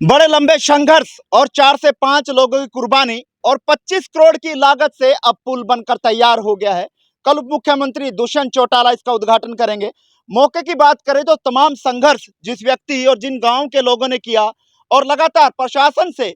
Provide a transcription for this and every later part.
बड़े लंबे संघर्ष और 4 से 5 लोगों की कुर्बानी और 25 करोड़ की लागत से अब पुल बनकर तैयार हो गया है। कल उप मुख्यमंत्री दुष्यंत चौटाला इसका उद्घाटन करेंगे। मौके की बात करें तो तमाम संघर्ष जिस व्यक्ति और जिन गांव के लोगों ने किया और लगातार प्रशासन से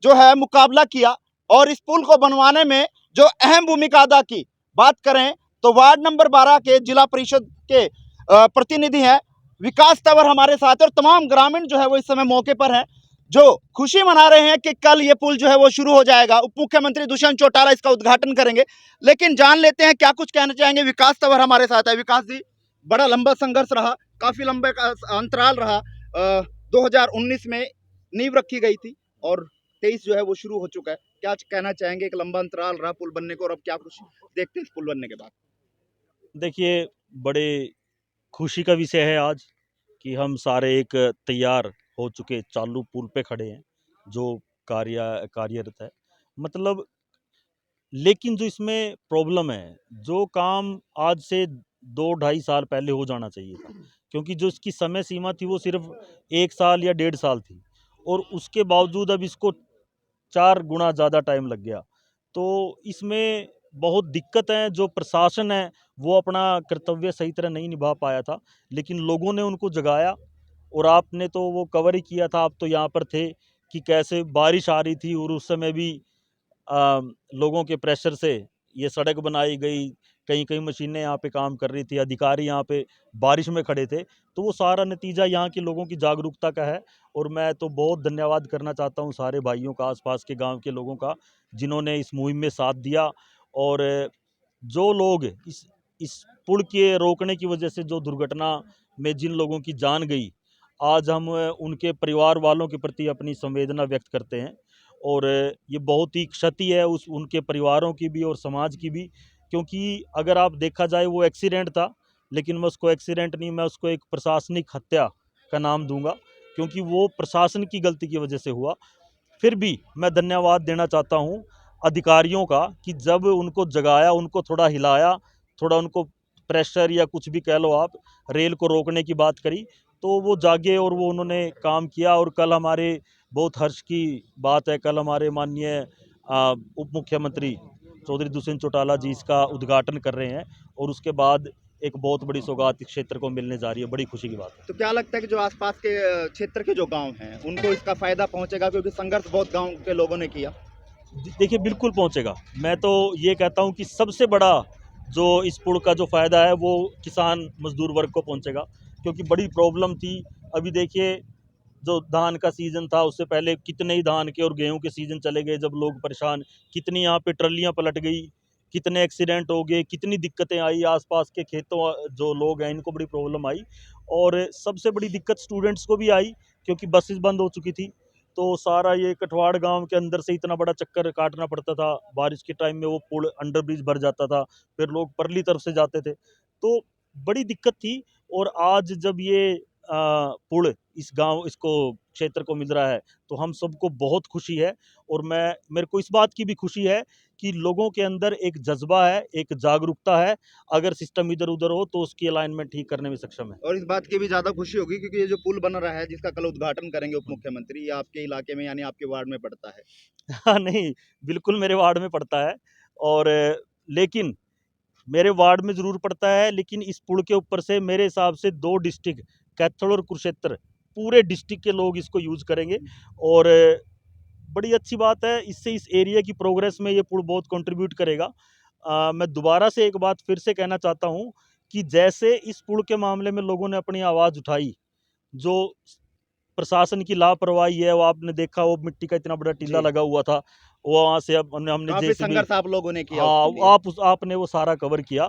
जो है मुकाबला किया और इस पुल को बनवाने में जो अहम भूमिका अदा की, बात करें तो वार्ड नंबर 12 के जिला परिषद के प्रतिनिधि हैं विकास तंवर हमारे साथ है और तमाम ग्रामीण जो है वो इस समय मौके पर हैं, जो खुशी मना रहे हैं कि कल ये पुल जो है वो शुरू हो जाएगा। उप मुख्यमंत्री दुष्यंत चौटाला इसका उद्घाटन करेंगे। लेकिन जान लेते हैं क्या कुछ कहना चाहेंगे। विकास तंवर हमारे साथ है। विकास जी, बड़ा लंबा संघर्ष रहा, काफी लंबे का अंतराल रहा। 2019 में नींव रखी गई थी और 23 जो है वो शुरू हो चुका है। क्या कहना चाहेंगे? एक लंबा अंतराल रहा पुल बनने को और अब क्या कुछ देखते हैं इस पुल बनने के बाद? देखिए, बड़े खुशी का विषय है आज कि हम सारे एक तैयार हो चुके चालू पुल पे खड़े हैं, जो कार्यरत है। मतलब, लेकिन जो इसमें प्रॉब्लम है, जो काम आज से 2 ढाई साल पहले हो जाना चाहिए था, क्योंकि जो इसकी समय सीमा थी वो सिर्फ 1 साल या 1.5 साल थी, और उसके बावजूद अब इसको 4 गुना ज़्यादा टाइम लग गया। तो इसमें बहुत दिक्कत है। जो प्रशासन है वो अपना कर्तव्य सही तरह नहीं निभा पाया था, लेकिन लोगों ने उनको जगाया, और आपने तो वो कवर ही किया था। आप तो यहाँ पर थे कि कैसे बारिश आ रही थी और उस समय भी लोगों के प्रेशर से ये सड़क बनाई गई। कहीं कहीं मशीनें यहाँ पे काम कर रही थी, अधिकारी यहाँ पे बारिश में खड़े थे। तो वो सारा नतीजा यहाँ के लोगों की जागरूकता का है। और मैं तो बहुत धन्यवाद करना चाहता हूँ सारे भाइयों का, आसपास के गांव के लोगों का, जिन्होंने इस मुहिम में साथ दिया। और जो लोग इस पुल के रोकने की वजह से जो दुर्घटना में जिन लोगों की जान गई, आज हम उनके परिवार वालों के प्रति अपनी संवेदना व्यक्त करते हैं। और ये बहुत ही क्षति है उस उनके परिवारों की भी और समाज की भी, क्योंकि अगर आप देखा जाए वो एक्सीडेंट था, लेकिन मैं उसको एक्सीडेंट नहीं, मैं उसको एक प्रशासनिक हत्या का नाम दूंगा, क्योंकि वो प्रशासन की गलती की वजह से हुआ। फिर भी मैं धन्यवाद देना चाहता हूँ अधिकारियों का कि जब उनको जगाया, उनको थोड़ा हिलाया, थोड़ा उनको प्रेशर या कुछ भी कह लो आप, रेल को रोकने की बात करी, तो वो जागे और वो उन्होंने काम किया। और कल हमारे बहुत हर्ष की बात है, कल हमारे माननीय उप मुख्यमंत्री चौधरी दुष्यंत चौटाला जी इसका उद्घाटन कर रहे हैं, और उसके बाद एक बहुत बड़ी सौगात इस क्षेत्र को मिलने जा रही है। बड़ी खुशी की बात है। तो क्या लगता है कि जो आसपास के क्षेत्र के जो गांव हैं उनको इसका फायदा पहुंचेगा, क्योंकि संघर्ष बहुत गांव के लोगों ने किया? देखिए, बिल्कुल पहुंचेगा। मैं तो ये कहता हूं कि सबसे बड़ा जो इस पुल का जो फ़ायदा है वो किसान मजदूर वर्ग को पहुंचेगा, क्योंकि बड़ी प्रॉब्लम थी। अभी देखिए, जो धान का सीज़न था उससे पहले कितने ही धान के और गेहूं के सीज़न चले गए, जब लोग परेशान, कितनी यहाँ पे ट्रलियाँ पलट गई, कितने एक्सीडेंट हो गए, कितनी दिक्कतें आई, आसपास के खेतों जो लोग हैं इनको बड़ी प्रॉब्लम आई। और सबसे बड़ी दिक्कत स्टूडेंट्स को भी आई, क्योंकि बसेस बंद हो चुकी थी। तो सारा ये कठवाड़ गांव के अंदर से इतना बड़ा चक्कर काटना पड़ता था। बारिश के टाइम में वो पुल अंडर ब्रिज भर जाता था, फिर लोग परली तरफ से जाते थे, तो बड़ी दिक्कत थी। और आज जब ये पुल इसको क्षेत्र को मिल रहा है, तो हम सबको बहुत खुशी है। और मेरे को इस बात की भी खुशी है कि लोगों के अंदर एक जज्बा है, एक जागरूकता है। अगर सिस्टम इधर उधर हो तो उसकी अलाइनमेंट ठीक करने में सक्षम है। और इस बात की भी ज्यादा खुशी होगी क्योंकि ये जो पुल बन रहा है जिसका कल उद्घाटन करेंगे उप मुख्यमंत्री, ये आपके इलाके में यानी आपके वार्ड में पड़ता है। हाँ, नहीं, बिल्कुल मेरे वार्ड में पड़ता है। और लेकिन मेरे वार्ड में ज़रूर पड़ता है, लेकिन इस पुल के ऊपर से मेरे हिसाब से 2 डिस्ट्रिक्ट, कैथल और कुरुक्षेत्र, पूरे डिस्ट्रिक्ट के लोग इसको यूज़ करेंगे। और बड़ी अच्छी बात है, इससे इस एरिया की प्रोग्रेस में ये पुल बहुत कंट्रीब्यूट करेगा। मैं दोबारा से एक बात फिर से कहना चाहता हूँ कि जैसे इस पुल के मामले में लोगों ने अपनी आवाज़ उठाई, जो प्रशासन की लापरवाही है, वो आपने देखा, वो मिट्टी का इतना बड़ा टीला जी, लगा हुआ था, वो वहाँ से अब हमने काफी जेसीबी, संघर्ष आप लोगों ने किया हाँ, उसके लिए। आपने वो सारा कवर किया।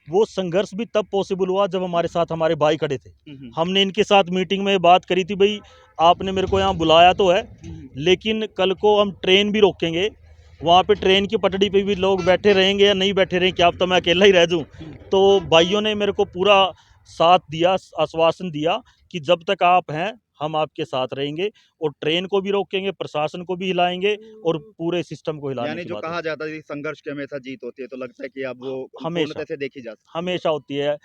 वो संघर्ष भी तब पॉसिबल हुआ जब हमारे साथ हमारे भाई खड़े थे। हम्म, हमने इनके साथ मीटिंग में बात करी थी, भाई आपने मेरे को यहाँ बुलाया तो है, लेकिन कल को हम ट्रेन भी रोकेंगे, वहाँ पे ट्रेन की पटड़ी पे भी लोग बैठे रहेंगे या नहीं बैठे रहेंगे, क्या अब तो मैं अकेला ही रह जाऊँ। तो भाइयों ने मेरे को पूरा साथ दिया, आश्वासन दिया कि जब तक आप हैं हम आपके साथ रहेंगे, और ट्रेन को भी रोकेंगे, प्रशासन को भी हिलाएंगे, और पूरे सिस्टम को हिलाने यानी की जो बात है। कहा जाता है कि संघर्ष की हमेशा जीत होती है, तो लगता है कि अब वो हमेशा पूर्णतः से देखी जा सकती है। हमेशा होती है।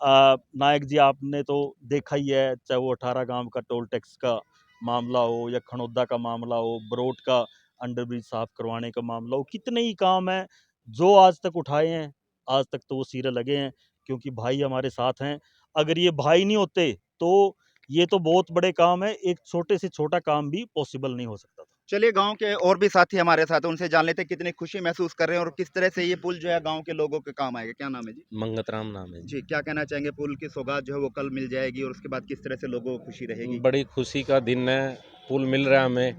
नायक जी, आपने तो देखा ही है, चाहे वो 18 गांव का टोल टैक्स का मामला हो या खनौदा का मामला हो, बरोट का अंडरब्रिज साफ करवाने का मामला हो, कितने ही काम हैं जो आज तक उठाए हैं, आज तक तो वो सिरे लगे हैं क्योंकि भाई हमारे साथ हैं। अगर ये भाई नहीं होते तो ये तो बहुत बड़े काम है, एक छोटे से छोटा काम भी पॉसिबल नहीं हो सकता था। चलिए गांव के और भी साथी हमारे साथ हैं, उनसे जान लेते हैं कितनी खुशी महसूस कर रहे हैं और किस तरह से ये पुल जो है गांव के लोगों के काम आएगा। क्या नाम है जी? मंगत राम नाम है जी, क्या कहना चाहेंगे? पुल की सौगात जो है वो कल मिल जाएगी और उसके बाद किस तरह से लोगों को खुशी रहेगी? बड़ी खुशी का दिन है। पुल मिल रहा है हमें,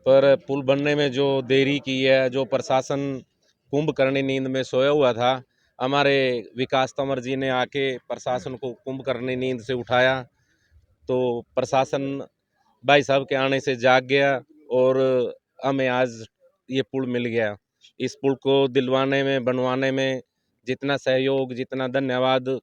पर पुल बनने में जो देरी की है, जो प्रशासन कुंभकर्णी नींद में सोया हुआ था, हमारे विकास तंवर जी ने आके प्रशासन को कुंभकर्णी नींद से उठाया, तो प्रशासन भाई साहब के आने से जाग गया और हमें आज ये पुल मिल गया। इस पुल को दिलवाने में, बनवाने में जितना सहयोग, जितना धन्यवाद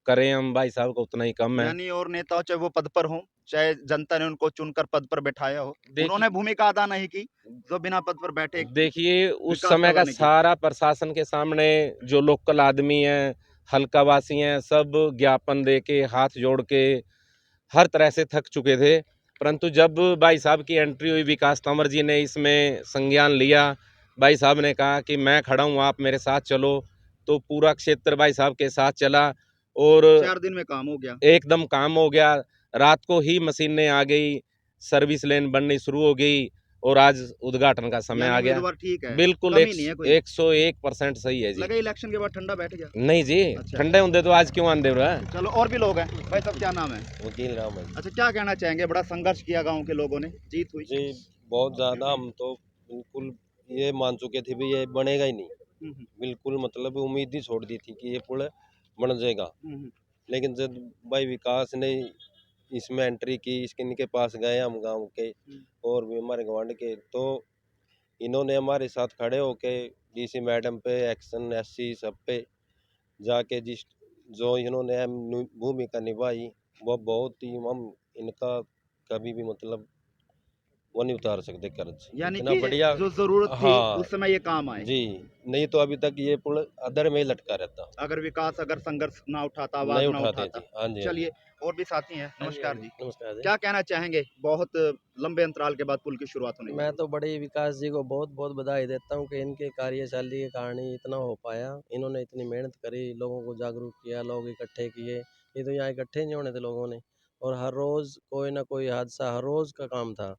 करें हम भाई साहब को उतना ही कम है। यानी और नेताओं चाहे वो पद पर हों, चाहे जनता ने उनको चुनकर पद पर बैठाया हो, उन्होंने भूमिका अदा नहीं की जो बिना पद पर बैठे देखिए उस विकास समय का करवाने की। सारा प्रशासन के सामने जो लोकल आदमी हैं, हल्का वासी हैं, सब ज्ञापन दे के, हाथ जोड़ के हर तरह से थक चुके थे। परंतु जब भाई साहब की एंट्री हुई, विकास तंवर जी ने इसमें संज्ञान लिया, भाई साहब ने कहा कि मैं खड़ा हूँ, आप मेरे साथ चलो, तो पूरा क्षेत्र भाई साहब के साथ चला और 4 दिन में काम हो गया। एकदम काम हो गया। रात को ही मशीनें आ गई, सर्विस लेन बननी शुरू हो गई और आज उद्घाटन का समय यानी आ गया। उम्मीदवार ठीक है, बिल्कुल कमी नहीं है कोई। 101% सही है जी। लगा इलेक्शन के बाद ठंडा बैठ गया। नहीं जी, अच्छा। ठंडे होंगे तो आज क्यों आंदे रहा है। चलो और भी लोग हैं। भाई साहब क्या नाम है? वकील राम है अच्छा, क्या कहना चाहेंगे? बड़ा संघर्ष किया गाँव के लोगों ने, जीत हुई। जी। बहुत ज़्यादा हम तो बिल्कुल ये मान चुके थे भी ये बनेगा ही नहीं। हम्म, बिल्कुल मतलब उम्मीद ही छोड़ दी थी कि ये पुल बन जाएगा। हम्म। लेकिन जब भाई विकास ने इसमें एंट्री की, इसके इनके पास गए हम गांव के और भी हमारे गवांड के, तो इन्होंने हमारे साथ खड़े होके डीसी मैडम पे, एक्शन एससी सब पे जाके जिस जो इन्होंने भूमिका निभाई, वो बहुत ही हम इनका कभी भी मतलब वो नहीं उतार सकते कर्ज। यानी इतना कि बढ़िया। जो जरूरत थी हाँ उस समय ये काम आए। जी, नहीं तो अभी तक ये पुल अधर में ही लटका रहता, अगर विकास अगर संघर्ष ना उठाता, आवाज नहीं ना उठाते उठाता। जी। हाँ जी, हाँ जी। चलिए और भी साथी हैं। नमस्कार जी। नमस्कार जी। क्या कहना चाहेंगे? बहुत लंबे अंतराल के बाद पुल की शुरुआत होने मैं तो बड़े विकास जी को बहुत बहुत बधाई देता हूँ कि इनके कार्यशैली के कारण ही इतना हो पाया। इन्होंने इतनी मेहनत करी, लोगों को जागरूक किया, लोग इकट्ठे किए। ये तो यहाँ इकट्ठे नहीं होने थे लोगों ने, और हर रोज़ कोई ना कोई हादसा, हर रोज़ का काम था।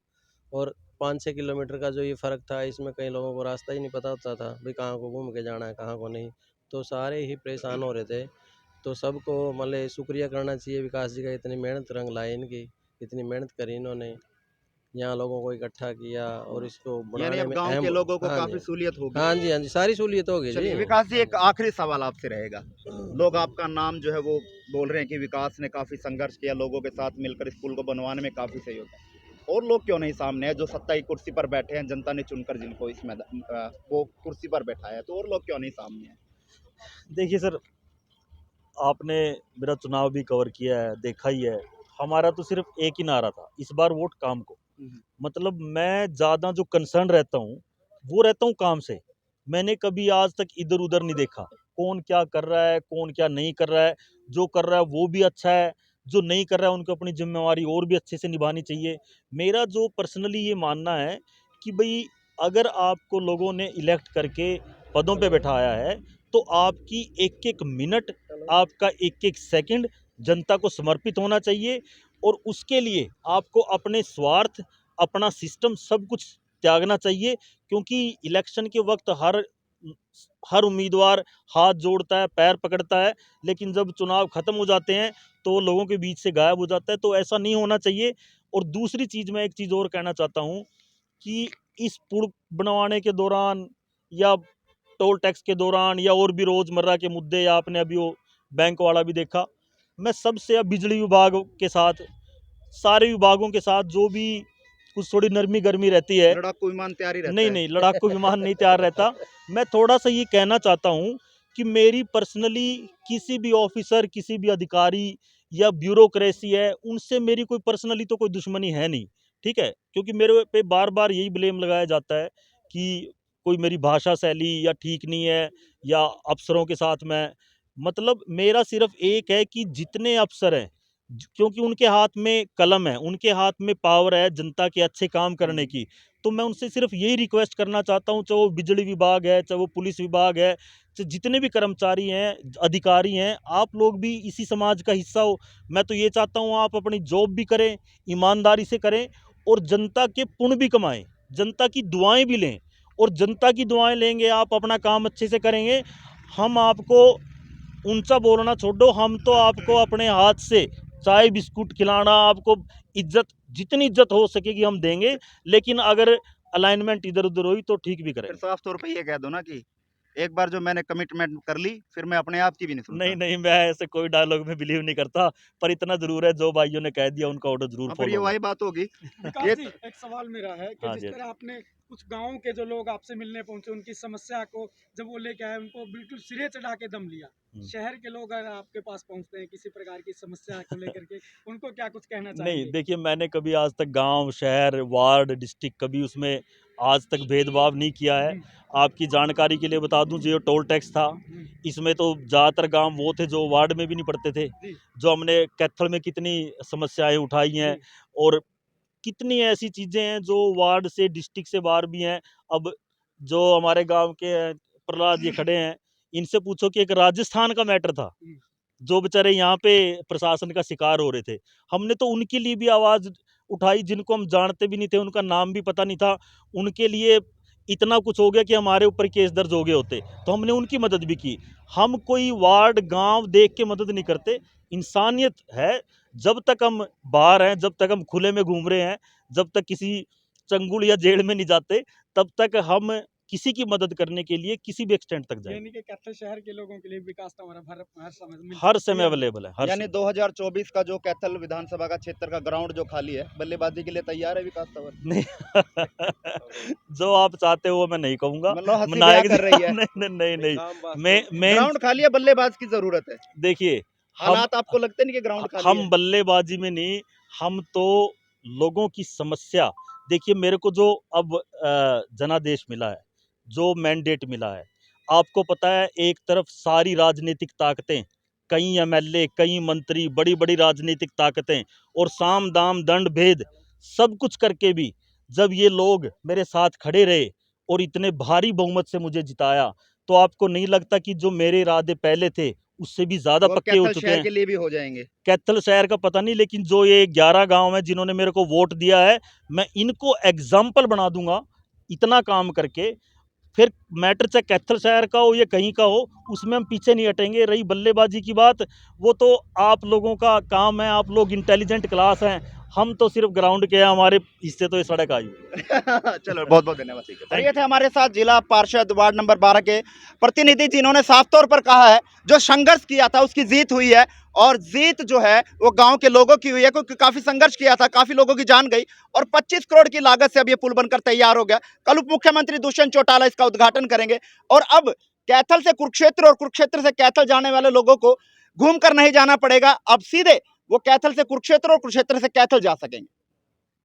और 5-6 किलोमीटर का जो ये फ़र्क था, इसमें कई लोगों को रास्ता ही नहीं पता होता था भाई कहाँ को घूम के जाना है, कहाँ को नहीं। तो सारे ही परेशान हो रहे थे। तो सबको मतलब शुक्रिया करना चाहिए विकास जी का, इतनी मेहनत रंग लाई इनकी, इतनी मेहनत करी इन्होंने, यहाँ लोगों को इकट्ठा किया और इसको यानी बनाने अब में गांव अहम। के लोगों को हाँ काफी जी, सहूलियत होगी। हाँ जी, हाँ जी, सारी सहूलियत हो गई चलिए जी। विकास जी, एक आखिरी सवाल आपसे रहेगा। लोग आपका नाम जो है वो बोल रहे हैं कि विकास ने काफी संघर्ष किया, लोगों के साथ मिलकर इस पुल को बनवाने में काफी सहयोग है। और लोग क्यों नहीं सामने है जो सत्ता की कुर्सी पर बैठे हैं, जनता ने चुनकर जिनको इस वो कुर्सी पर बैठाया है, तो और लोग क्यों नहीं सामने है? देखिए सर, आपने मेरा चुनाव भी कवर किया है, देखा ही है। हमारा तो सिर्फ एक ही नारा था, इस बार वोट काम को। मतलब मैं ज़्यादा जो कंसर्न रहता हूँ वो रहता हूँ काम से। मैंने कभी आज तक इधर उधर नहीं देखा कौन क्या कर रहा है, कौन क्या नहीं कर रहा है। जो कर रहा है वो भी अच्छा है, जो नहीं कर रहा है उनको अपनी जिम्मेवारी और भी अच्छे से निभानी चाहिए। मेरा जो पर्सनली ये मानना है कि भाई अगर आपको लोगों ने इलेक्ट करके पदों पे बैठाया है तो आपकी एक एक मिनट, आपका एक एक सेकंड जनता को समर्पित होना चाहिए। और उसके लिए आपको अपने स्वार्थ, अपना सिस्टम सब कुछ त्यागना चाहिए। क्योंकि इलेक्शन के वक्त हर उम्मीदवार हाथ जोड़ता है, पैर पकड़ता है, लेकिन जब चुनाव खत्म हो जाते हैं तो लोगों के बीच से गायब हो जाता है। तो ऐसा नहीं होना चाहिए। और दूसरी चीज़, मैं एक चीज़ और कहना चाहता हूँ कि इस पुल बनवाने के दौरान या टोल टैक्स के दौरान या और भी रोज़मर्रा के मुद्दे, या आपने अभी वो बैंक वाला भी देखा, मैं सबसे अब बिजली विभाग के साथ, सारे विभागों के साथ जो भी कुछ थोड़ी नरमी गर्मी रहती है, लड़ाकू विमान तैयार ही रहता नहीं है। नहीं, लड़ाकू विमान नहीं तैयार रहता। मैं थोड़ा सा ये कहना चाहता हूँ कि मेरी पर्सनली किसी भी ऑफिसर, किसी भी अधिकारी या ब्यूरोक्रेसी है, उनसे मेरी कोई पर्सनली तो कोई दुश्मनी है नहीं, ठीक है। क्योंकि मेरे पे बार बार यही ब्लेम लगाया जाता है कि कोई मेरी भाषा शैली या ठीक नहीं है, या अफसरों के साथ मैं, मतलब मेरा सिर्फ एक है कि जितने अफसर हैं, क्योंकि उनके हाथ में कलम है, उनके हाथ में पावर है जनता के अच्छे काम करने की। तो मैं उनसे सिर्फ यही रिक्वेस्ट करना चाहता हूँ, चाहे वो बिजली विभाग है, चाहे वो पुलिस विभाग है, जितने भी कर्मचारी हैं, अधिकारी हैं, आप लोग भी इसी समाज का हिस्सा हो। मैं तो ये चाहता हूँ आप अपनी जॉब भी करें, ईमानदारी से करें और जनता के पुण्य भी कमाएं, जनता की दुआएं भी लें। और जनता की दुआएं लेंगे, आप अपना काम अच्छे से करेंगे, हम आपको ऊंचा बोलना छोड़ो, हम तो आपको अपने हाथ से चाय बिस्कुट खिलाना, आपको इज्जत, जितनी इज्जत हो सकेगी हम देंगे। लेकिन अगर अलाइनमेंट इधर उधर हुई तो ठीक भी फिर करेंगे। साफ तौर पे ये कह दो ना कि एक बार जो मैंने कमिटमेंट कर ली फिर मैं अपने आप की भी नहीं सुनता। नहीं नहीं, मैं ऐसे कोई डायलॉग में बिलीव नहीं करता, पर इतना जरूर है जो भाइयों ने कह दिया उनका ऑर्डर जरूर हाँ, फिर ये फॉलो वही बात होगी। विकास ये जी, एक सवाल मेरा है कि हाँ जिस जी। तरह आपने कुछ गाँव के जो लोग आपसे मिलने पहुंचे उनकी समस्या को जब वो लेके आए उनको बिल्कुल सिरे चढ़ा के दम लिया। शहर के लोग अगर आपके पास पहुंचते हैं किसी प्रकार की समस्या को लेकर के उनको क्या कुछ कहना नहीं, चाहेंगे? देखिए मैंने कभी आज तक गांव, शहर, वार्ड, डिस्ट्रिक्ट कभी उसमें आज तक भेदभाव नहीं किया है। आपकी जानकारी के लिए बता दूं, जो टोल टैक्स था, इसमें तो ज़्यादातर गांव वो थे जो वार्ड में भी नहीं पड़ते थे। जी। जो हमने कैथल में कितनी समस्याएं उठाई हैं और कितनी ऐसी चीज़ें हैं जो वार्ड से, डिस्ट्रिक्ट से बाहर भी हैं। अब जो हमारे गांव के हैं, प्रहलाद ये खड़े हैं, इनसे पूछो कि एक राजस्थान का मैटर था, जो बेचारे यहाँ पे प्रशासन का शिकार हो रहे थे। हमने तो उनके लिए भी आवाज़ उठाई, जिनको हम जानते भी नहीं थे, उनका नाम भी पता नहीं था। उनके लिए इतना कुछ हो गया कि हमारे ऊपर केस दर्ज हो गए होते, तो हमने उनकी मदद भी की। हम कोई वार्ड, गाँव देख के मदद नहीं करते, इंसानियत है। जब तक हम बाहर हैं, जब तक हम खुले में घूम रहे हैं, जब तक किसी चंगुल या जेल में नहीं जाते, तब तक हम किसी की मदद करने के लिए किसी भी एक्सटेंट तक जाएँगे। यानी कि कैथल शहर के लोगों के लिए विकास तो हमारा हर समय हर समय अवेलेबल है, हर यानी समय। 2024 का जो कैथल विधानसभा का क्षेत्र का ग्राउंड जो खाली है, बल्लेबाजी के लिए तैयार है विकास तंवर? नहीं जो आप चाहते हो वो मैं नहीं कहूँगा। मतलब हंसी नायक मजाक कर रही है। नहीं, नहीं, नहीं, नहीं। काम वास्तव मैं ग्राउंड खाली है, बल्लेबाज की जरूरत है। देखिए, हम हालात आपको लगते नहीं कि ग्राउंड खाली है? हम बल्लेबाजी में नहीं, हम तो लोगों की समस्या, देखिए मेरे को जो अब जनादेश मिला है, जो मैंडेट मिला है, आपको पता है एक तरफ सारी राजनीतिक ताकतें, कई एमएलए, कई मंत्री, बड़ी-बड़ी राजनीतिक ताकतें और साम, दाम, दंड, भेद सब कुछ करके भी जब ये लोग मेरे साथ खड़े रहे और इतने भारी बहुमत से मुझे जिताया, तो आपको नहीं लगता कि जो मेरे इरादे पहले थे, उससे भी ज़्यादा और पक्के हो कैथल चुके शहर हैं? के लिए भी हो जाएंगे। कैथल शहर का पता नहीं, लेकिन जो ये 11 गांव हैं जिन्होंने मेरे को वोट दिया है, मैं इनको एग्जाम्पल बना दूंगा इतना काम करके। फिर मैटर चाहे कैथल शहर का हो या कहीं का हो, उसमें हम पीछे नहीं हटेंगे। रही बल्लेबाजी की बात, वो तो आप लोगों का काम है, आप लोग इंटेलिजेंट क्लास हैं, हम तो सिर्फ ग्राउंड के हैं, हमारे हिस्से तो ये सड़क आई। चलो बहुत बहुत धन्यवाद। और ये थे हमारे साथ जिला पार्षद वार्ड नंबर 12 के प्रतिनिधि, जिन्होंने साफ तौर पर कहा है जो संघर्ष किया था उसकी जीत हुई है और जीत जो है वो गांव के लोगों की हुई है, क्योंकि काफी संघर्ष किया था, काफी लोगों की जान गई और 25 करोड़ की लागत से अब ये पुल बनकर तैयार हो गया। कल उप मुख्यमंत्री दुष्यंत चौटाला इसका उद्घाटन करेंगे और अब कैथल से कुरुक्षेत्र और कुरुक्षेत्र से कैथल जाने वाले लोगों को घूम कर नहीं जाना पड़ेगा, अब सीधे वो कैथल से कुरुक्षेत्र और कुरुक्षेत्र से कैथल जा सकेंगे।